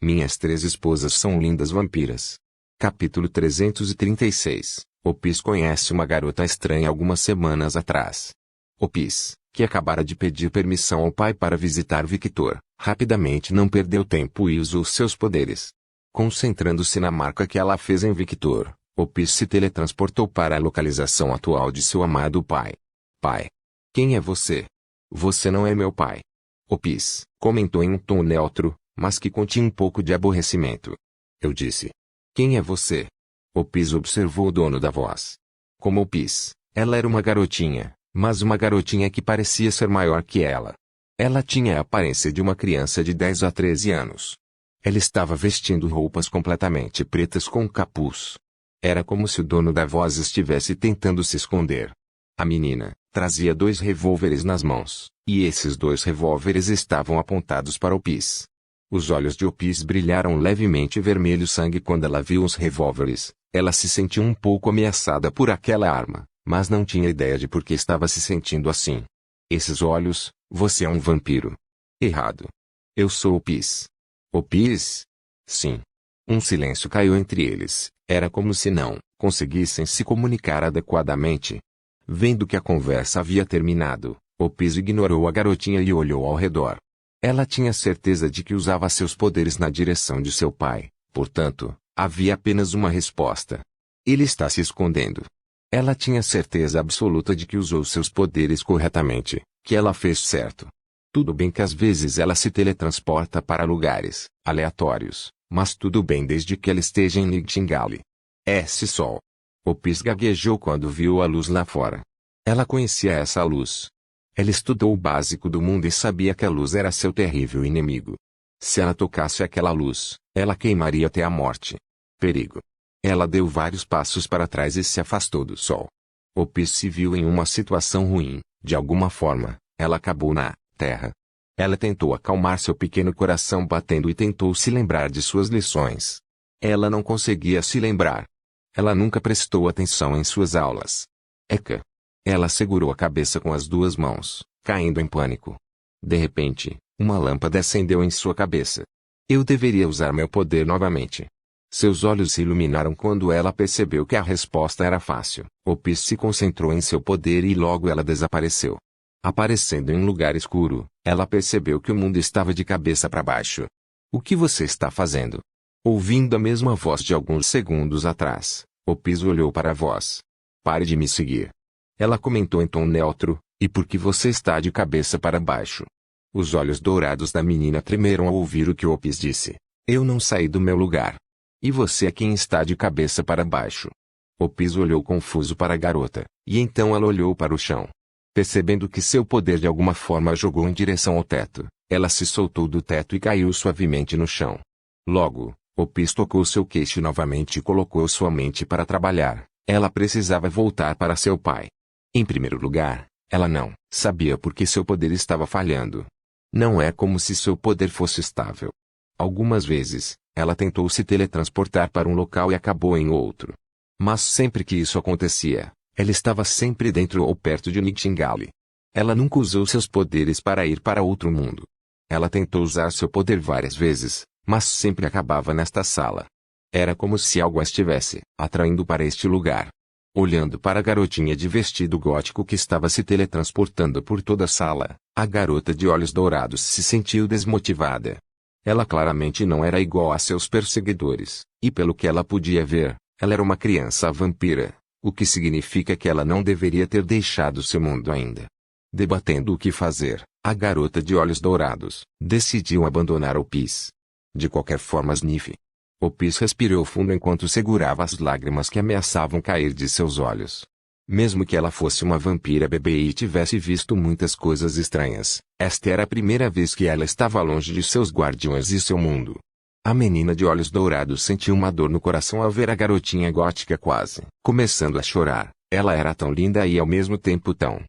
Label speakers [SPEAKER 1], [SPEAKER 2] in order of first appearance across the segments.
[SPEAKER 1] Minhas 3 esposas são lindas vampiras. Capítulo 336. Opis conhece uma garota estranha algumas semanas atrás. Opis, que acabara de pedir permissão ao pai para visitar Victor, rapidamente não perdeu tempo e usou seus poderes. Concentrando-se na marca que ela fez em Victor, Opis se teletransportou para a localização atual de seu amado pai. Pai. Quem é você? Você não é meu pai. Opis, comentou em um tom neutro, mas que continha um pouco de aborrecimento. Eu disse. Quem é você? Opis observou o dono da voz. Como Opis, ela era uma garotinha, mas uma garotinha que parecia ser maior que ela. Ela tinha a aparência de uma criança de 10 a 13 anos. Ela estava vestindo roupas completamente pretas com capuz. Era como se o dono da voz estivesse tentando se esconder. A menina trazia 2 revólveres nas mãos, e esses 2 revólveres estavam apontados para Opis. Os olhos de Opis brilharam levemente vermelho sangue quando ela viu os revólveres. Ela se sentiu um pouco ameaçada por aquela arma, mas não tinha ideia de por que estava se sentindo assim. Esses olhos, você é um vampiro. Errado. Eu sou Opis. Opis? Sim. Um silêncio caiu entre eles. Era como se não conseguissem se comunicar adequadamente. Vendo que a conversa havia terminado, Opis ignorou a garotinha e olhou ao redor. Ela tinha certeza de que usava seus poderes na direção de seu pai, portanto, havia apenas uma resposta. Ele está se escondendo. Ela tinha certeza absoluta de que usou seus poderes corretamente, que ela fez certo. Tudo bem que às vezes ela se teletransporta para lugares aleatórios, mas tudo bem desde que ela esteja em Nightingale. Esse sol. Opis gaguejou quando viu a luz lá fora. Ela conhecia essa luz. Ela estudou o básico do mundo e sabia que a luz era seu terrível inimigo. Se ela tocasse aquela luz, ela queimaria até a morte. Perigo. Ela deu vários passos para trás e se afastou do sol. Opis se viu em uma situação ruim. De alguma forma, ela acabou na terra. Ela tentou acalmar seu pequeno coração batendo e tentou se lembrar de suas lições. Ela não conseguia se lembrar. Ela nunca prestou atenção em suas aulas. Eka. Ela segurou a cabeça com as 2 mãos, caindo em pânico. De repente, uma lâmpada acendeu em sua cabeça. Eu deveria usar meu poder novamente. Seus olhos se iluminaram quando ela percebeu que a resposta era fácil. Opis se concentrou em seu poder e logo ela desapareceu. Aparecendo em um lugar escuro, ela percebeu que o mundo estava de cabeça para baixo. O que você está fazendo? Ouvindo a mesma voz de alguns segundos atrás, Opis olhou para a voz. Pare de me seguir. Ela comentou em tom neutro, e por que você está de cabeça para baixo? Os olhos dourados da menina tremeram ao ouvir o que Opis disse. Eu não saí do meu lugar. E você é quem está de cabeça para baixo. Opis olhou confuso para a garota, e então ela olhou para o chão. Percebendo que seu poder de alguma forma a jogou em direção ao teto, ela se soltou do teto e caiu suavemente no chão. Logo, Opis tocou seu queixo novamente e colocou sua mente para trabalhar. Ela precisava voltar para seu pai. Em primeiro lugar, ela não sabia por que seu poder estava falhando. Não é como se seu poder fosse estável. Algumas vezes, ela tentou se teletransportar para um local e acabou em outro. Mas sempre que isso acontecia, ela estava sempre dentro ou perto de Nightingale. Ela nunca usou seus poderes para ir para outro mundo. Ela tentou usar seu poder várias vezes, mas sempre acabava nesta sala. Era como se algo a estivesse atraindo para este lugar. Olhando para a garotinha de vestido gótico que estava se teletransportando por toda a sala, a garota de olhos dourados se sentiu desmotivada. Ela claramente não era igual a seus perseguidores, e pelo que ela podia ver, ela era uma criança vampira, o que significa que ela não deveria ter deixado seu mundo ainda. Debatendo o que fazer, a garota de olhos dourados decidiu abandonar Opis. De qualquer forma, Sniff. Opis respirou fundo enquanto segurava as lágrimas que ameaçavam cair de seus olhos. Mesmo que ela fosse uma vampira bebê e tivesse visto muitas coisas estranhas, esta era a primeira vez que ela estava longe de seus guardiões e seu mundo. A menina de olhos dourados sentiu uma dor no coração ao ver a garotinha gótica quase começando a chorar. Ela era tão linda e ao mesmo tempo tão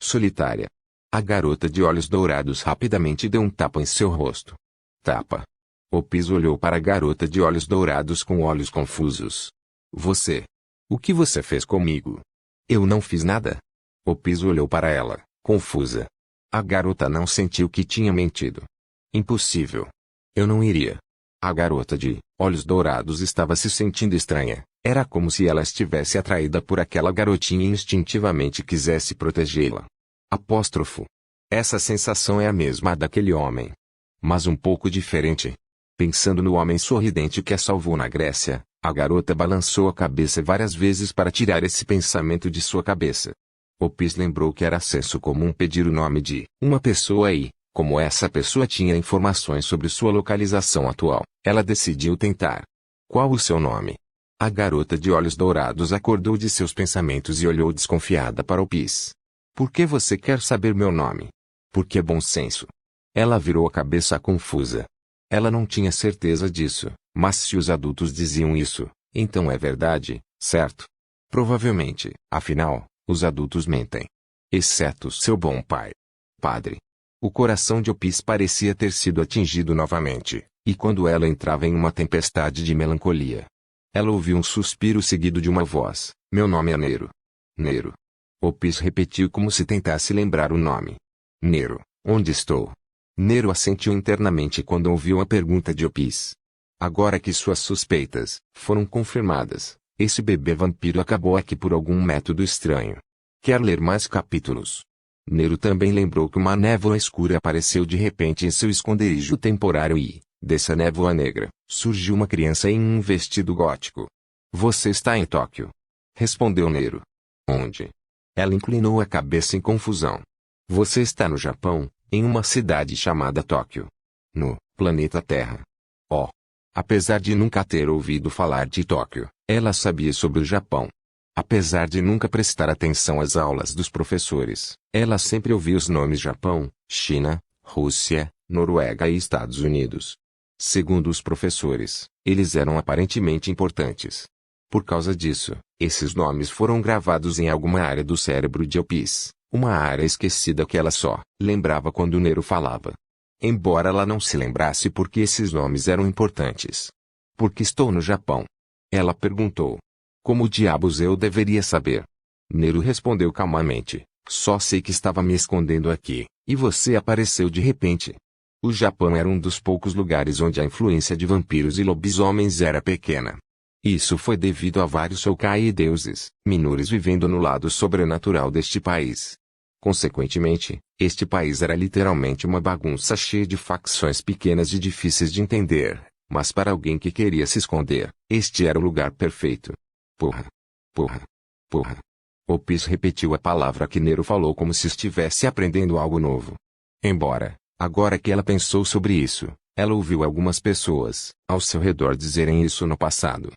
[SPEAKER 1] solitária. A garota de olhos dourados rapidamente deu um tapa em seu rosto. Tapa. Opis olhou para a garota de olhos dourados com olhos confusos. Você. O que você fez comigo? Eu não fiz nada. Opis olhou para ela, confusa. A garota não sentiu que tinha mentido. Impossível. Eu não iria. A garota de olhos dourados estava se sentindo estranha. Era como se ela estivesse atraída por aquela garotinha e instintivamente quisesse protegê-la. Apóstrofo. Essa sensação é a mesma daquele homem, mas um pouco diferente. Pensando no homem sorridente que a salvou na Grécia, a garota balançou a cabeça várias vezes para tirar esse pensamento de sua cabeça. Opis lembrou que era senso comum pedir o nome de uma pessoa e, como essa pessoa tinha informações sobre sua localização atual, ela decidiu tentar. Qual o seu nome? A garota de olhos dourados acordou de seus pensamentos e olhou desconfiada para Opis. Por que você quer saber meu nome? Porque é bom senso. Ela virou a cabeça confusa. Ela não tinha certeza disso, mas se os adultos diziam isso, então é verdade, certo? Provavelmente, afinal, os adultos mentem. Exceto seu bom pai. Padre. O coração de Opis parecia ter sido atingido novamente, e quando ela entrava em uma tempestade de melancolia, ela ouviu um suspiro seguido de uma voz: meu nome é Nero. Nero. Opis repetiu como se tentasse lembrar o nome. Nero, onde estou? Nero assentiu internamente quando ouviu a pergunta de Opis. Agora que suas suspeitas foram confirmadas, esse bebê vampiro acabou aqui por algum método estranho. Quer ler mais capítulos? Nero também lembrou que uma névoa escura apareceu de repente em seu esconderijo temporário e, dessa névoa negra, surgiu uma criança em um vestido gótico. Você está em Tóquio? Respondeu Nero. Onde? Ela inclinou a cabeça em confusão. Você está no Japão, em uma cidade chamada Tóquio. No planeta Terra. Oh! Apesar de nunca ter ouvido falar de Tóquio, ela sabia sobre o Japão. Apesar de nunca prestar atenção às aulas dos professores, ela sempre ouvia os nomes Japão, China, Rússia, Noruega e Estados Unidos. Segundo os professores, eles eram aparentemente importantes. Por causa disso, esses nomes foram gravados em alguma área do cérebro de Opis, uma área esquecida que ela só lembrava quando Nero falava. Embora ela não se lembrasse porque esses nomes eram importantes. Por que estou no Japão? Ela perguntou. Como diabos eu deveria saber? Nero respondeu calmamente. Só sei que estava me escondendo aqui, e você apareceu de repente. O Japão era um dos poucos lugares onde a influência de vampiros e lobisomens era pequena. Isso foi devido a vários yokai e deuses menores vivendo no lado sobrenatural deste país. Consequentemente, este país era literalmente uma bagunça cheia de facções pequenas e difíceis de entender, mas para alguém que queria se esconder, este era o lugar perfeito. Porra. Porra. Porra. Opis repetiu a palavra que Nero falou como se estivesse aprendendo algo novo. Embora, agora que ela pensou sobre isso, ela ouviu algumas pessoas ao seu redor dizerem isso no passado.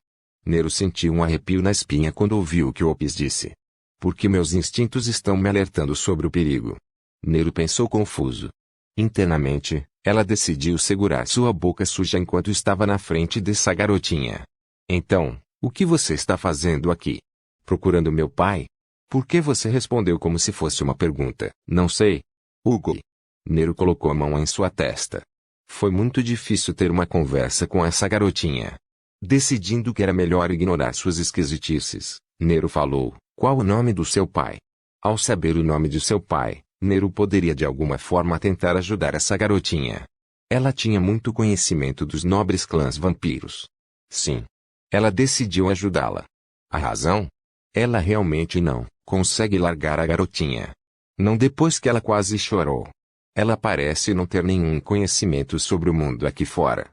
[SPEAKER 1] Nero sentiu um arrepio na espinha quando ouviu o que Opis disse. Porque meus instintos estão me alertando sobre o perigo. Nero pensou confuso. Internamente, ela decidiu segurar sua boca suja enquanto estava na frente dessa garotinha. Então, o que você está fazendo aqui? Procurando meu pai? Por que você respondeu como se fosse uma pergunta? Não sei. Hugo. Nero colocou a mão em sua testa. Foi muito difícil ter uma conversa com essa garotinha. Decidindo que era melhor ignorar suas esquisitices, Nero falou, qual o nome do seu pai? Ao saber o nome de seu pai, Nero poderia de alguma forma tentar ajudar essa garotinha. Ela tinha muito conhecimento dos nobres clãs vampiros. Sim. Ela decidiu ajudá-la. A razão? Ela realmente não consegue largar a garotinha. Não depois que ela quase chorou. Ela parece não ter nenhum conhecimento sobre o mundo aqui fora.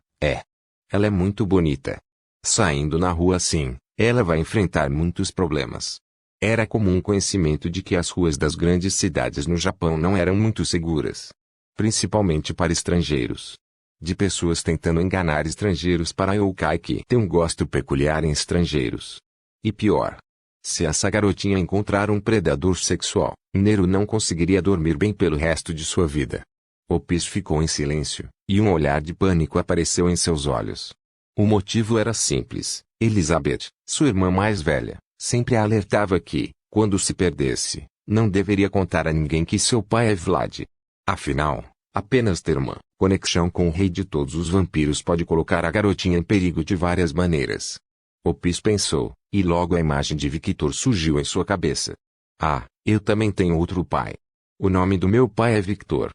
[SPEAKER 1] Ela é muito bonita. Saindo na rua assim, ela vai enfrentar muitos problemas. Era comum conhecimento de que as ruas das grandes cidades no Japão não eram muito seguras. Principalmente para estrangeiros. De pessoas tentando enganar estrangeiros para yokai que têm um gosto peculiar em estrangeiros. E pior. Se essa garotinha encontrar um predador sexual, Nero não conseguiria dormir bem pelo resto de sua vida. Opis ficou em silêncio, e um olhar de pânico apareceu em seus olhos. O motivo era simples. Elizabeth, sua irmã mais velha, sempre a alertava que, quando se perdesse, não deveria contar a ninguém que seu pai é Vlad. Afinal, apenas ter uma conexão com o rei de todos os vampiros pode colocar a garotinha em perigo de várias maneiras. Opis pensou, e logo a imagem de Victor surgiu em sua cabeça. Ah, eu também tenho outro pai. O nome do meu pai é Victor.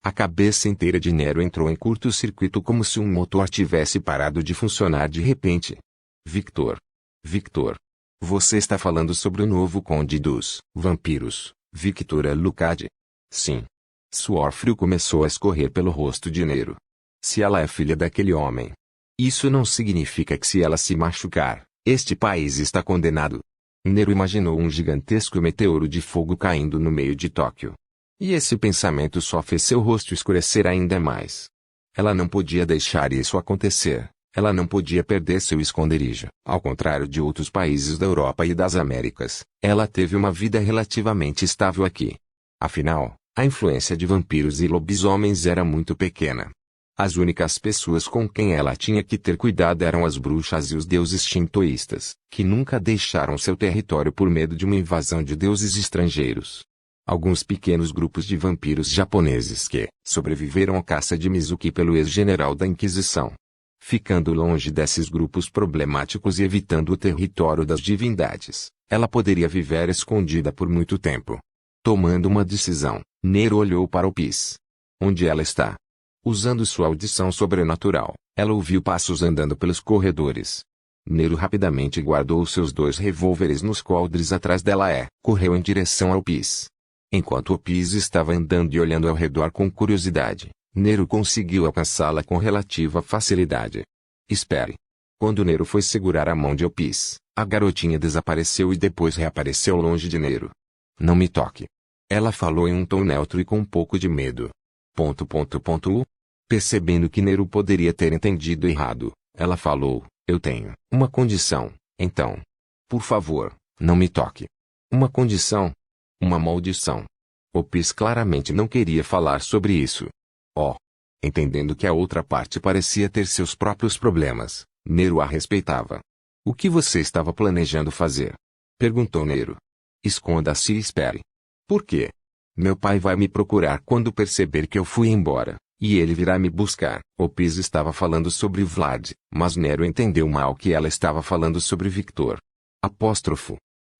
[SPEAKER 1] A cabeça inteira de Nero entrou em curto-circuito como se um motor tivesse parado de funcionar de repente. Victor. Victor. Você está falando sobre o novo conde dos vampiros, Victor Alucard? Sim. Suor frio começou a escorrer pelo rosto de Nero. Se ela é filha daquele homem, isso não significa que se ela se machucar, este país está condenado. Nero imaginou um gigantesco meteoro de fogo caindo no meio de Tóquio. E esse pensamento só fez seu rosto escurecer ainda mais. Ela não podia deixar isso acontecer. Ela não podia perder seu esconderijo. Ao contrário de outros países da Europa e das Américas, ela teve uma vida relativamente estável aqui. Afinal, a influência de vampiros e lobisomens era muito pequena. As únicas pessoas com quem ela tinha que ter cuidado eram as bruxas e os deuses shintoístas, que nunca deixaram seu território por medo de uma invasão de deuses estrangeiros. Alguns pequenos grupos de vampiros japoneses que sobreviveram à caça de Mizuki pelo ex-general da Inquisição. Ficando longe desses grupos problemáticos e evitando o território das divindades, ela poderia viver escondida por muito tempo. Tomando uma decisão, Nero olhou para Opis. Onde ela está? Usando sua audição sobrenatural, ela ouviu passos andando pelos corredores. Nero rapidamente guardou seus 2 revólveres nos coldres atrás dela e correu em direção ao Opis. Enquanto Opis estava andando e olhando ao redor com curiosidade, Nero conseguiu alcançá-la com relativa facilidade. Espere. Quando Nero foi segurar a mão de Opis, a garotinha desapareceu e depois reapareceu longe de Nero. Não me toque. Ela falou em um tom neutro e com um pouco de medo. Percebendo que Nero poderia ter entendido errado, ela falou, eu tenho uma condição, então. Por favor, não me toque. Uma condição? Uma maldição. Opis claramente não queria falar sobre isso. Entendendo que a outra parte parecia ter seus próprios problemas, Nero a respeitava. O que você estava planejando fazer? Perguntou Nero. Esconda-se e espere. Por quê? Meu pai vai me procurar quando perceber que eu fui embora, e ele virá me buscar. Opis estava falando sobre Vlad, mas Nero entendeu mal que ela estava falando sobre Victor.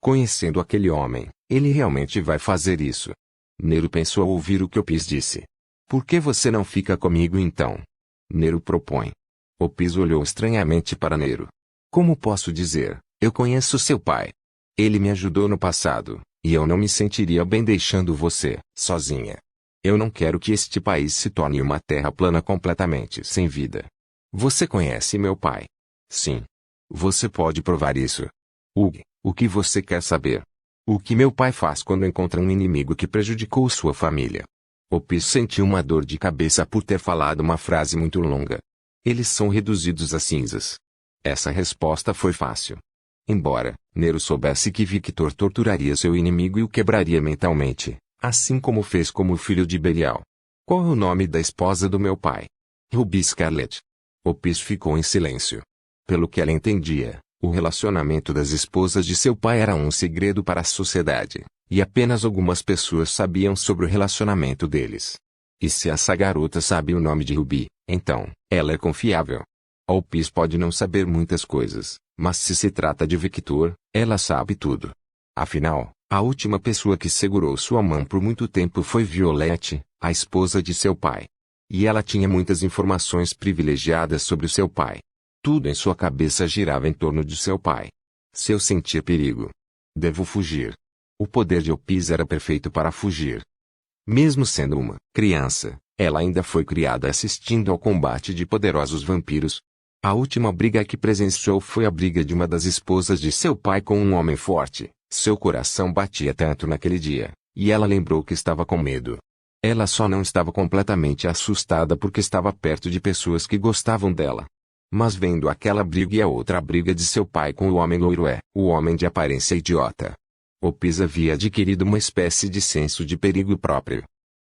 [SPEAKER 1] Conhecendo aquele homem, ele realmente vai fazer isso. Nero pensou ao ouvir o que Opis disse. Por que você não fica comigo então? Nero propõe. Opis olhou estranhamente para Nero. Como posso dizer, eu conheço seu pai. Ele me ajudou no passado, e eu não me sentiria bem deixando você, sozinha. Eu não quero que este país se torne uma terra plana completamente sem vida. Você conhece meu pai? Sim. Você pode provar isso. O que você quer saber? O que meu pai faz quando encontra um inimigo que prejudicou sua família? Opis sentiu uma dor de cabeça por ter falado uma frase muito longa. Eles são reduzidos a cinzas. Essa resposta foi fácil. Embora Nero soubesse que Victor torturaria seu inimigo e o quebraria mentalmente, assim como fez como o filho de Belial. Qual é o nome da esposa do meu pai? Ruby Scarlet. Opis ficou em silêncio. Pelo que ela entendia, o relacionamento das esposas de seu pai era um segredo para a sociedade, e apenas algumas pessoas sabiam sobre o relacionamento deles. E se essa garota sabe o nome de Ruby, então, ela é confiável. Opis pode não saber muitas coisas, mas se trata de Victor, ela sabe tudo. Afinal, a última pessoa que segurou sua mão por muito tempo foi Violette, a esposa de seu pai. E ela tinha muitas informações privilegiadas sobre o seu pai. Tudo em sua cabeça girava em torno de seu pai. Se eu sentir perigo, devo fugir. O poder de Opis era perfeito para fugir. Mesmo sendo uma criança, ela ainda foi criada assistindo ao combate de poderosos vampiros. A última briga que presenciou foi a briga de uma das esposas de seu pai com um homem forte. Seu coração batia tanto naquele dia, e ela lembrou que estava com medo. Ela só não estava completamente assustada porque estava perto de pessoas que gostavam dela. Mas vendo aquela briga e a outra briga de seu pai com o homem loiro o homem de aparência idiota. Opis havia adquirido uma espécie de senso de perigo próprio.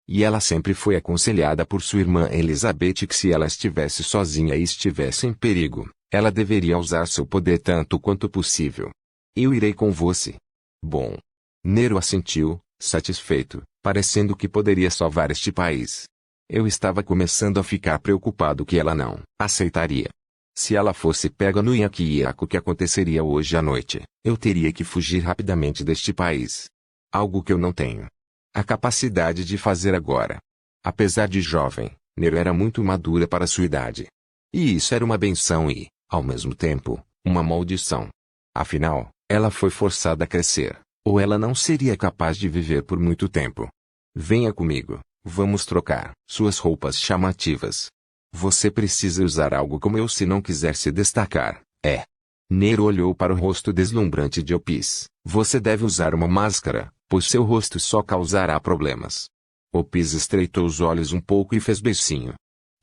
[SPEAKER 1] E ela sempre foi aconselhada por sua irmã Elizabeth que se ela estivesse sozinha e estivesse em perigo, ela deveria usar seu poder tanto quanto possível. Eu irei com você. Bom. Nero assentiu, satisfeito, parecendo que poderia salvar este país. Eu estava começando a ficar preocupado que ela não aceitaria. Se ela fosse pega no iaco que aconteceria hoje à noite, eu teria que fugir rapidamente deste país. Algo que eu não tenho a capacidade de fazer agora. Apesar de jovem, Nero era muito madura para sua idade. E isso era uma benção e, ao mesmo tempo, uma maldição. Afinal, ela foi forçada a crescer, ou ela não seria capaz de viver por muito tempo. Venha comigo, vamos trocar suas roupas chamativas. Você precisa usar algo como eu se não quiser se destacar, é. Nero olhou para o rosto deslumbrante de Opis. Você deve usar uma máscara, pois seu rosto só causará problemas. Opis estreitou os olhos um pouco e fez beicinho.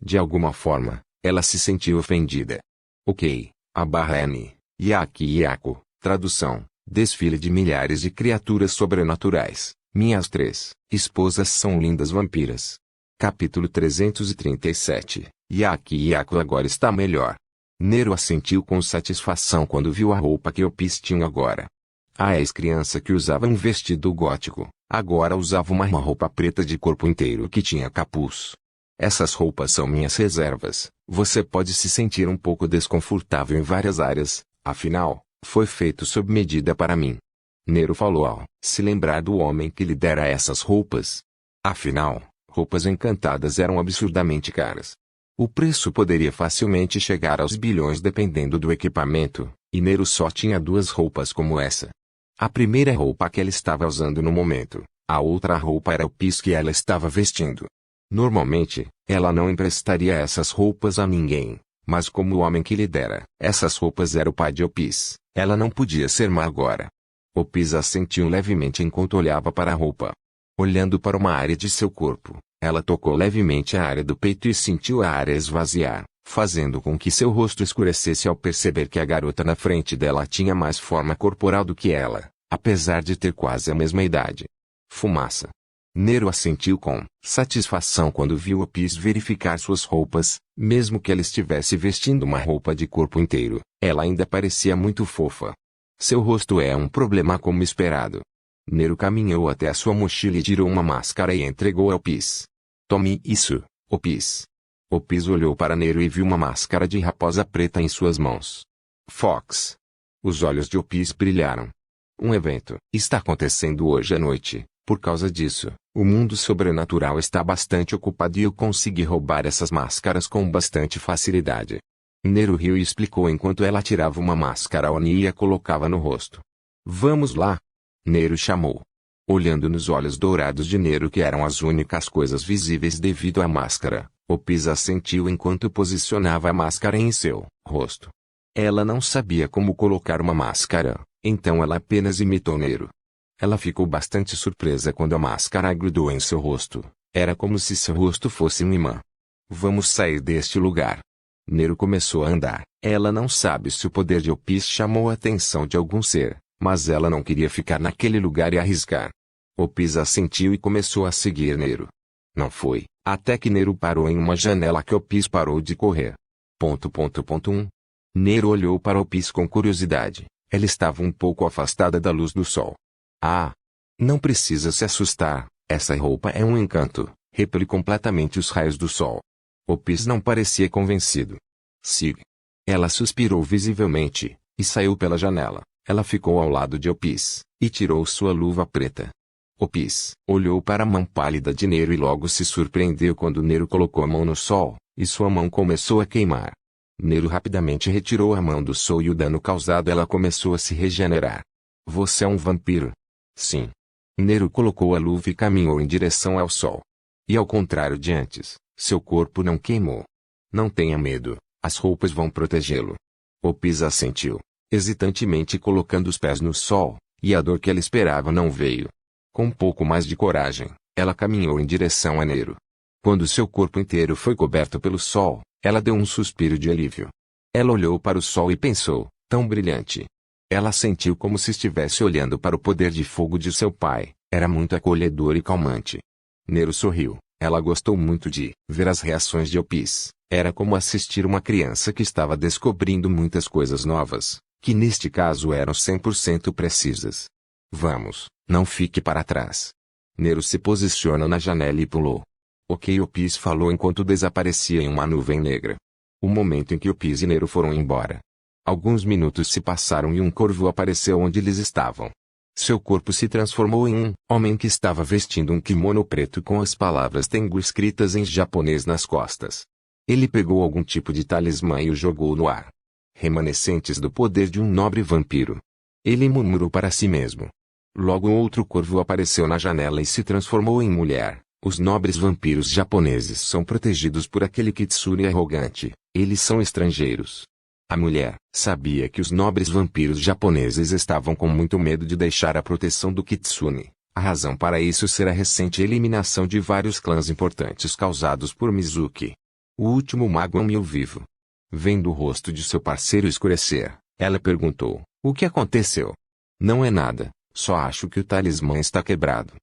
[SPEAKER 1] De alguma forma, ela se sentiu ofendida. Ok, /N, Yaki e Yaku, tradução, desfile de milhares de criaturas sobrenaturais. Minhas 3 esposas são lindas vampiras. Capítulo 337. Yaki e Yaku agora está melhor. Nero assentiu com satisfação quando viu a roupa que Opis tinha agora. A ex-criança que usava um vestido gótico, agora usava uma roupa preta de corpo inteiro que tinha capuz. Essas roupas são minhas reservas. Você pode se sentir um pouco desconfortável em várias áreas, afinal, foi feito sob medida para mim. Nero falou ao se lembrar do homem que lhe dera essas roupas. Afinal, roupas encantadas eram absurdamente caras. O preço poderia facilmente chegar aos bilhões dependendo do equipamento, e Nero só tinha 2 roupas como essa. A primeira roupa que ela estava usando no momento, a outra roupa era o Opis que ela estava vestindo. Normalmente, ela não emprestaria essas roupas a ninguém, mas como o homem que lhe dera essas roupas era o pai de Opis, ela não podia ser má agora. Opis assentiu levemente enquanto olhava para a roupa. Olhando para uma área de seu corpo, ela tocou levemente a área do peito e sentiu a área esvaziar, fazendo com que seu rosto escurecesse ao perceber que a garota na frente dela tinha mais forma corporal do que ela, apesar de ter quase a mesma idade. Fumaça. Nero assentiu com satisfação quando viu Opis verificar suas roupas, mesmo que ela estivesse vestindo uma roupa de corpo inteiro, ela ainda parecia muito fofa. Seu rosto é um problema como esperado. Nero caminhou até a sua mochila e tirou uma máscara e entregou a Opis. Tome isso, Opis. Opis olhou para Nero e viu uma máscara de raposa preta em suas mãos. Fox. Os olhos de Opis brilharam. Um evento está acontecendo hoje à noite. Por causa disso, o mundo sobrenatural está bastante ocupado e eu consegui roubar essas máscaras com bastante facilidade. Nero riu e explicou enquanto ela tirava uma máscara Oni e a colocava no rosto. Vamos lá. Nero chamou. Olhando nos olhos dourados de Nero que eram as únicas coisas visíveis devido à máscara, Opis assentiu enquanto posicionava a máscara em seu rosto. Ela não sabia como colocar uma máscara, então ela apenas imitou Nero. Ela ficou bastante surpresa quando a máscara grudou em seu rosto. Era como se seu rosto fosse um imã. Vamos sair deste lugar. Nero começou a andar. Ela não sabe se o poder de Opis chamou a atenção de algum ser, mas ela não queria ficar naquele lugar e arriscar. Opis assentiu e começou a seguir Nero. Não foi, até que Nero parou em uma janela que Opis parou de correr. 1. Nero olhou para Opis com curiosidade. Ela estava um pouco afastada da luz do sol. Ah! Não precisa se assustar, essa roupa é um encanto, repele completamente os raios do sol. Opis não parecia convencido. Siga. Ela suspirou visivelmente, e saiu pela janela. Ela ficou ao lado de Opis, e tirou sua luva preta. Opis olhou para a mão pálida de Nero e logo se surpreendeu quando Nero colocou a mão no sol, e sua mão começou a queimar. Nero rapidamente retirou a mão do sol e o dano causado ela começou a se regenerar. Você é um vampiro? Sim. Nero colocou a luva e caminhou em direção ao sol. E ao contrário de antes, seu corpo não queimou. Não tenha medo, as roupas vão protegê-lo. Opis assentiu, hesitantemente colocando os pés no sol, e a dor que ela esperava não veio. Com um pouco mais de coragem, ela caminhou em direção a Nero. Quando seu corpo inteiro foi coberto pelo sol, ela deu um suspiro de alívio. Ela olhou para o sol e pensou, tão brilhante. Ela sentiu como se estivesse olhando para o poder de fogo de seu pai, era muito acolhedor e calmante. Nero sorriu, ela gostou muito de ver as reações de Opis, era como assistir uma criança que estava descobrindo muitas coisas novas, que neste caso eram 100% precisas. Vamos, não fique para trás. Nero se posiciona na janela e pulou. Ok, Opis falou enquanto desaparecia em uma nuvem negra. O momento em que Opis e Nero foram embora. Alguns minutos se passaram e um corvo apareceu onde eles estavam. Seu corpo se transformou em um homem que estava vestindo um kimono preto com as palavras Tengu escritas em japonês nas costas. Ele pegou algum tipo de talismã e o jogou no ar. Remanescentes do poder de um nobre vampiro. Ele murmurou para si mesmo. Logo outro corvo apareceu na janela e se transformou em mulher. Os nobres vampiros japoneses são protegidos por aquele kitsune arrogante. Eles são estrangeiros. A mulher sabia que os nobres vampiros japoneses estavam com muito medo de deixar a proteção do kitsune. A razão para isso será a recente eliminação de vários clãs importantes causados por Mizuki. O último mago amiu vivo. Vendo o rosto de seu parceiro escurecer, ela perguntou, o que aconteceu? Não é nada, só acho que o talismã está quebrado.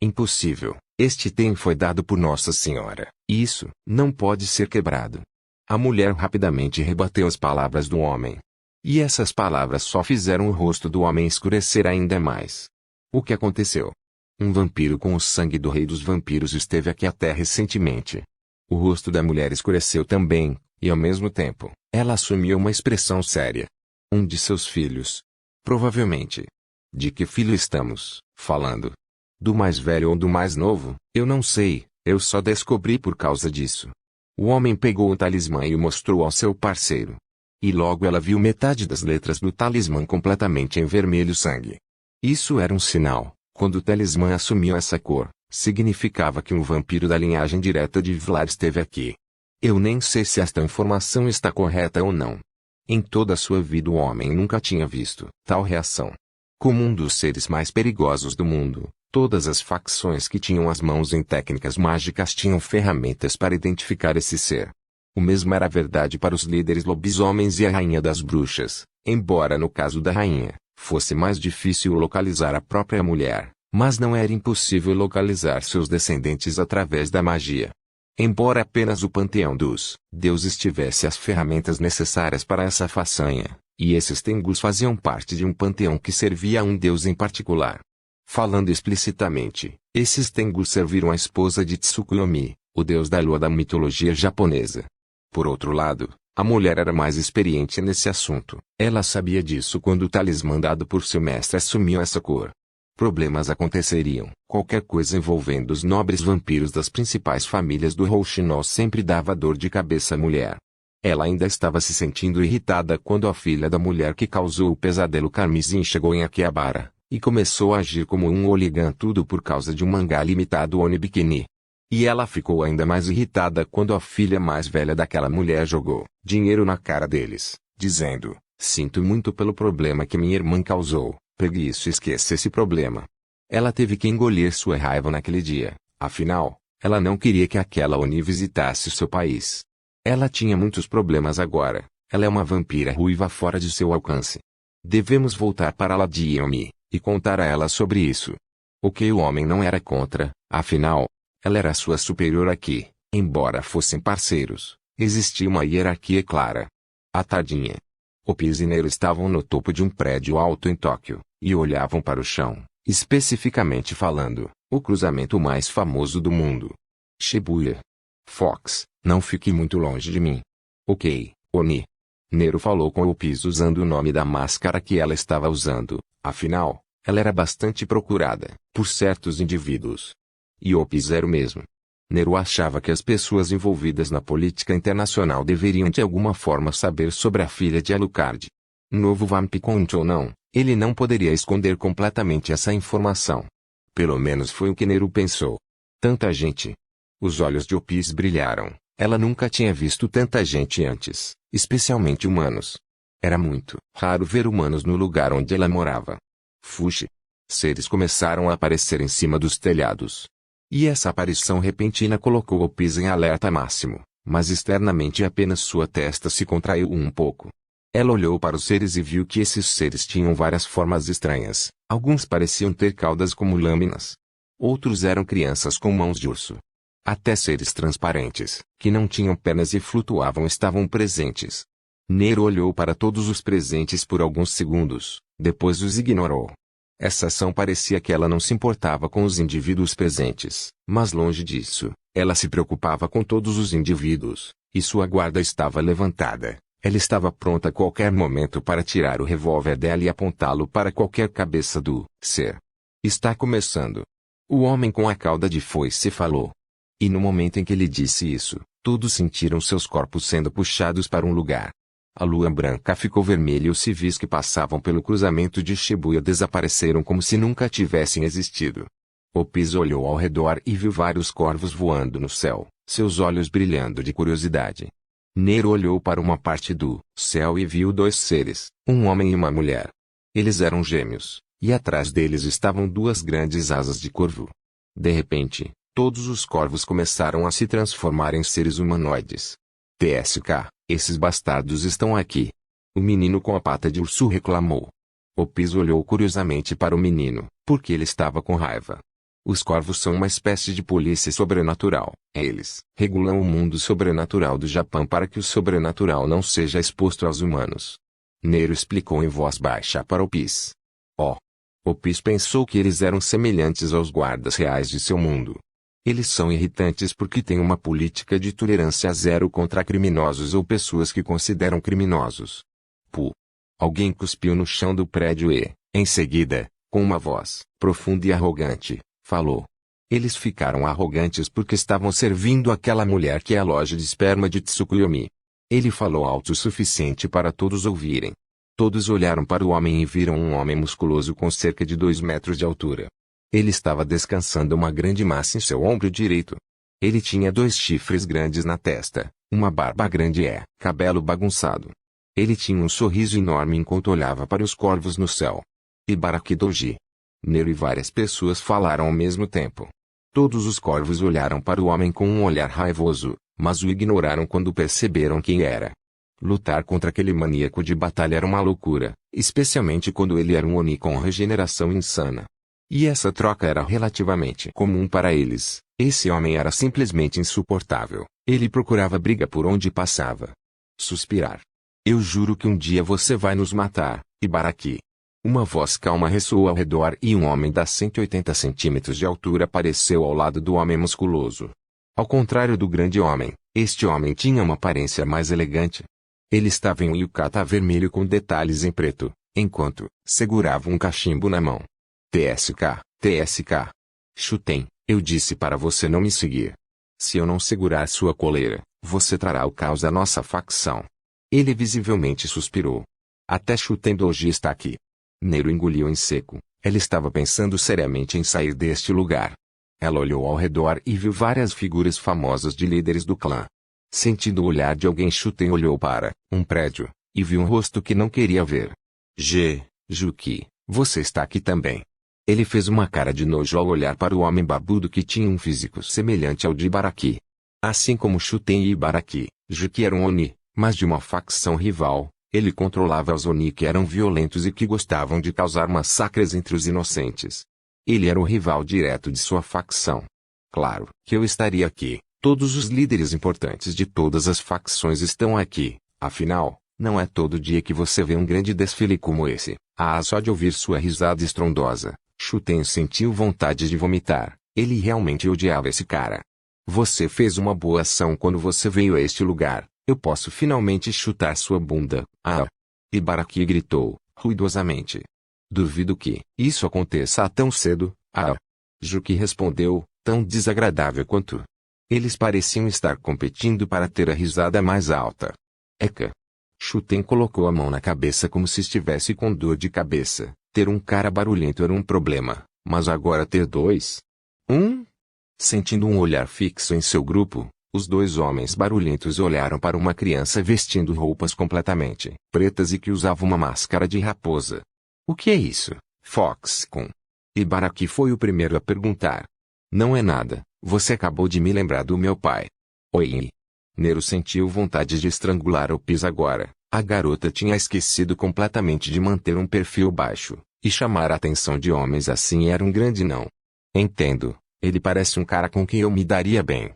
[SPEAKER 1] Impossível, este item foi dado por Nossa Senhora. Isso não pode ser quebrado. A mulher rapidamente rebateu as palavras do homem. E essas palavras só fizeram o rosto do homem escurecer ainda mais. O que aconteceu? Um vampiro com o sangue do rei dos vampiros esteve aqui até recentemente. O rosto da mulher escureceu também, e ao mesmo tempo, ela assumiu uma expressão séria. Um de seus filhos. Provavelmente. De que filho estamos falando? Do mais velho ou do mais novo? Eu não sei, eu só descobri por causa disso. O homem pegou o talismã e o mostrou ao seu parceiro. E logo ela viu metade das letras do talismã completamente em vermelho sangue. Isso era um sinal. Quando o talismã assumiu essa cor, significava que um vampiro da linhagem direta de Vlad esteve aqui. Eu nem sei se esta informação está correta ou não. Em toda a sua vida o homem nunca tinha visto tal reação. Como um dos seres mais perigosos do mundo, todas as facções que tinham as mãos em técnicas mágicas tinham ferramentas para identificar esse ser. O mesmo era verdade para os líderes lobisomens e a rainha das bruxas, embora no caso da rainha, fosse mais difícil localizar a própria mulher, mas não era impossível localizar seus descendentes através da magia. Embora apenas o panteão dos deuses tivesse as ferramentas necessárias para essa façanha, e esses Tengus faziam parte de um panteão que servia a um deus em particular. Falando explicitamente, esses Tengus serviram a esposa de Tsukuyomi, o deus da lua da mitologia japonesa. Por outro lado, a mulher era mais experiente nesse assunto. Ela sabia disso quando o talismã dado por seu mestre assumiu essa cor. Problemas aconteceriam. Qualquer coisa envolvendo os nobres vampiros das principais famílias do Rouxinol sempre dava dor de cabeça à mulher. Ela ainda estava se sentindo irritada quando a filha da mulher que causou o pesadelo carmesim chegou em Akihabara, e começou a agir como um hooligan, tudo por causa de um mangá limitado Onibikini. E ela ficou ainda mais irritada quando a filha mais velha daquela mulher jogou dinheiro na cara deles, dizendo, sinto muito pelo problema que minha irmã causou, pegue isso e esqueça esse problema. Ela teve que engolir sua raiva naquele dia, afinal, ela não queria que aquela Oni visitasse seu país. Ela tinha muitos problemas agora, ela é uma vampira ruiva fora de seu alcance. Devemos voltar para Ladiomi, e contar a ela sobre isso. O que o homem não era contra, afinal, ela era sua superior aqui, embora fossem parceiros, existia uma hierarquia clara. À tardinha, Opis e Nero estavam no topo de um prédio alto em Tóquio, e olhavam para o chão, especificamente falando, o cruzamento mais famoso do mundo. Shibuya. Fox, não fique muito longe de mim. Ok, Oni. Nero falou com Opis usando o nome da máscara que ela estava usando, afinal, ela era bastante procurada, por certos indivíduos. E Opis era o mesmo. Nero achava que as pessoas envolvidas na política internacional deveriam de alguma forma saber sobre a filha de Alucard. Novo Vampicont ou não, ele não poderia esconder completamente essa informação. Pelo menos foi o que Nero pensou. Tanta gente. Os olhos de Opis brilharam. Ela nunca tinha visto tanta gente antes, especialmente humanos. Era muito raro ver humanos no lugar onde ela morava. Fuxi. Seres começaram a aparecer em cima dos telhados. E essa aparição repentina colocou Opis em alerta máximo, mas externamente apenas sua testa se contraiu um pouco. Ela olhou para os seres e viu que esses seres tinham várias formas estranhas. Alguns pareciam ter caudas como lâminas. Outros eram crianças com mãos de urso. Até seres transparentes, que não tinham pernas e flutuavam, estavam presentes. Nero olhou para todos os presentes por alguns segundos, depois os ignorou. Essa ação parecia que ela não se importava com os indivíduos presentes, mas longe disso, ela se preocupava com todos os indivíduos, e sua guarda estava levantada. Ela estava pronta a qualquer momento para tirar o revólver dela e apontá-lo para qualquer cabeça do ser. Está começando. O homem com a cauda de foice falou. E no momento em que ele disse isso, todos sentiram seus corpos sendo puxados para um lugar. A lua branca ficou vermelha e os civis que passavam pelo cruzamento de Shibuya desapareceram como se nunca tivessem existido. Opis olhou ao redor e viu vários corvos voando no céu, seus olhos brilhando de curiosidade. Nero olhou para uma parte do céu e viu dois seres, um homem e uma mulher. Eles eram gêmeos, e atrás deles estavam duas grandes asas de corvo. De repente, todos os corvos começaram a se transformar em seres humanoides. TSK, esses bastardos estão aqui. O menino com a pata de urso reclamou. Opis olhou curiosamente para o menino, porque ele estava com raiva. Os corvos são uma espécie de polícia sobrenatural. Eles regulam o mundo sobrenatural do Japão para que o sobrenatural não seja exposto aos humanos. Nero explicou em voz baixa para Opis. Opis pensou que eles eram semelhantes aos guardas reais de seu mundo. Eles são irritantes porque têm uma política de tolerância zero contra criminosos ou pessoas que consideram criminosos. Alguém cuspiu no chão do prédio e, em seguida, com uma voz profunda e arrogante, falou. Eles ficaram arrogantes porque estavam servindo aquela mulher que é a loja de esperma de Tsukuyomi. Ele falou alto o suficiente para todos ouvirem. Todos olharam para o homem e viram um homem musculoso com cerca de 2 metros de altura. Ele estava descansando uma grande massa em seu ombro direito. Ele tinha 2 chifres grandes na testa, uma barba grande e cabelo bagunçado. Ele tinha um sorriso enorme enquanto olhava para os corvos no céu. Ibaraki Doji. Nero e várias pessoas falaram ao mesmo tempo. Todos os corvos olharam para o homem com um olhar raivoso, mas o ignoraram quando perceberam quem era. Lutar contra aquele maníaco de batalha era uma loucura, especialmente quando ele era um Oni com regeneração insana. E essa troca era relativamente comum para eles. Esse homem era simplesmente insuportável. Ele procurava briga por onde passava. Suspirar. Eu juro que um dia você vai nos matar, Ibaraki. Uma voz calma ressoou ao redor e um homem de 180 centímetros de altura apareceu ao lado do homem musculoso. Ao contrário do grande homem, este homem tinha uma aparência mais elegante. Ele estava em um yukata vermelho com detalhes em preto, enquanto segurava um cachimbo na mão. TSK. Shuten, eu disse para você não me seguir. Se eu não segurar sua coleira, você trará o caos à nossa facção. Ele visivelmente suspirou. Até Shuten Doji está aqui. Nero engoliu em seco. Ela estava pensando seriamente em sair deste lugar. Ela olhou ao redor e viu várias figuras famosas de líderes do clã. Sentindo o olhar de alguém, Shuten olhou para um prédio e viu um rosto que não queria ver. Juki, você está aqui também. Ele fez uma cara de nojo ao olhar para o homem barbudo que tinha um físico semelhante ao de Ibaraki. Assim como Shuten e Ibaraki, Juki era um Oni, mas de uma facção rival. Ele controlava os Oni que eram violentos e que gostavam de causar massacres entre os inocentes. Ele era o rival direto de sua facção. Claro que eu estaria aqui. Todos os líderes importantes de todas as facções estão aqui. Afinal, não é todo dia que você vê um grande desfile como esse. Só de ouvir sua risada estrondosa, Shuten sentiu vontade de vomitar. Ele realmente odiava esse cara. Você fez uma boa ação quando você veio a este lugar. Eu posso finalmente chutar sua bunda. Ibaraki gritou, ruidosamente. Duvido que isso aconteça tão cedo. Juki respondeu, tão desagradável quanto. Eles pareciam estar competindo para ter a risada mais alta. Eka. Shuten colocou a mão na cabeça como se estivesse com dor de cabeça. Ter um cara barulhento era um problema, mas agora ter dois? Sentindo um olhar fixo em seu grupo, os 2 homens barulhentos olharam para uma criança vestindo roupas completamente pretas e que usava uma máscara de raposa. O que é isso, Fox-kun? Ibaraki foi o primeiro a perguntar. Não é nada, você acabou de me lembrar do meu pai. Oi. Nero sentiu vontade de estrangular Opis agora. A garota tinha esquecido completamente de manter um perfil baixo, e chamar a atenção de homens assim era um grande não. Entendo, ele parece um cara com quem eu me daria bem.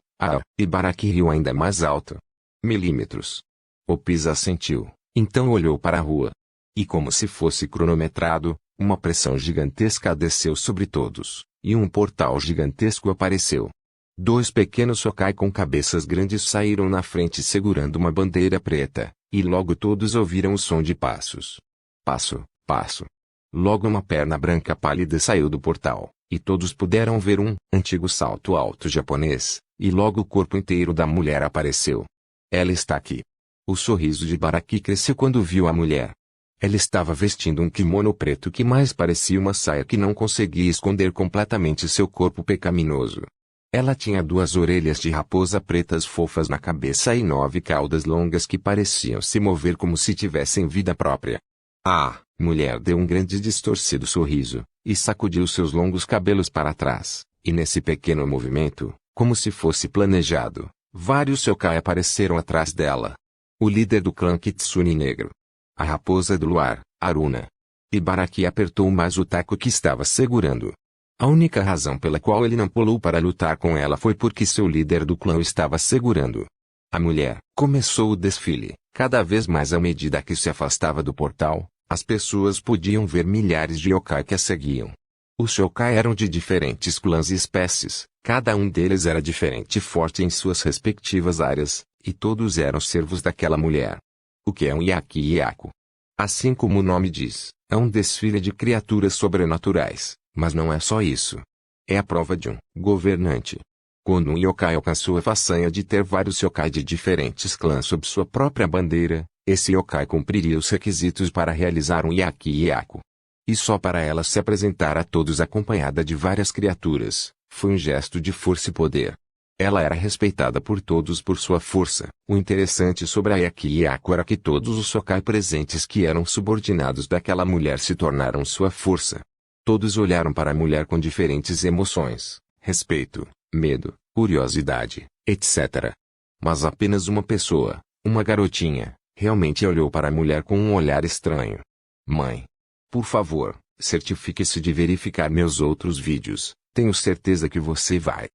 [SPEAKER 1] Ibaraki riu ainda mais alto. Milímetros. Opis assentiu, então olhou para a rua. E como se fosse cronometrado, uma pressão gigantesca desceu sobre todos, e um portal gigantesco apareceu. 2 pequenos yokai com cabeças grandes saíram na frente segurando uma bandeira preta, E logo todos ouviram o som de passos. Passo, passo. Logo uma perna branca pálida saiu do portal, e todos puderam ver um antigo salto alto japonês, e logo o corpo inteiro da mulher apareceu. Ela está aqui. O sorriso de Baraki cresceu quando viu a mulher. Ela estava vestindo um kimono preto que mais parecia uma saia que não conseguia esconder completamente seu corpo pecaminoso. Ela tinha 2 orelhas de raposa pretas fofas na cabeça e 9 caudas longas que pareciam se mover como se tivessem vida própria. A mulher deu um grande e distorcido sorriso, e sacudiu seus longos cabelos para trás, e nesse pequeno movimento, como se fosse planejado, vários yokai apareceram atrás dela. O líder do clã Kitsune Negro. A raposa do luar, Aruna. E Baraki apertou mais o taco que estava segurando. A única razão pela qual ele não pulou para lutar com ela foi porque seu líder do clã o estava segurando. A mulher começou o desfile, cada vez mais à medida que se afastava do portal, as pessoas podiam ver milhares de yokai que a seguiam. Os yokai eram de diferentes clãs e espécies, cada um deles era diferente e forte em suas respectivas áreas, e todos eram servos daquela mulher. O que é um Yaki-Yaku? Assim como o nome diz, é um desfile de criaturas sobrenaturais, mas não é só isso. É a prova de um governante. Quando um yokai alcançou a façanha de ter vários yokai de diferentes clãs sob sua própria bandeira, esse yokai cumpriria os requisitos para realizar um Yaki-Yaku. E só para ela se apresentar a todos acompanhada de várias criaturas, foi um gesto de força e poder. Ela era respeitada por todos por sua força. O interessante sobre a Yaki-Yaku era que todos os yokai presentes que eram subordinados daquela mulher se tornaram sua força. Todos olharam para a mulher com diferentes emoções, respeito, medo, curiosidade, etc. Mas apenas uma pessoa, uma garotinha, realmente olhou para a mulher com um olhar estranho. Mãe. Por favor, certifique-se de verificar meus outros vídeos. Tenho certeza que você vai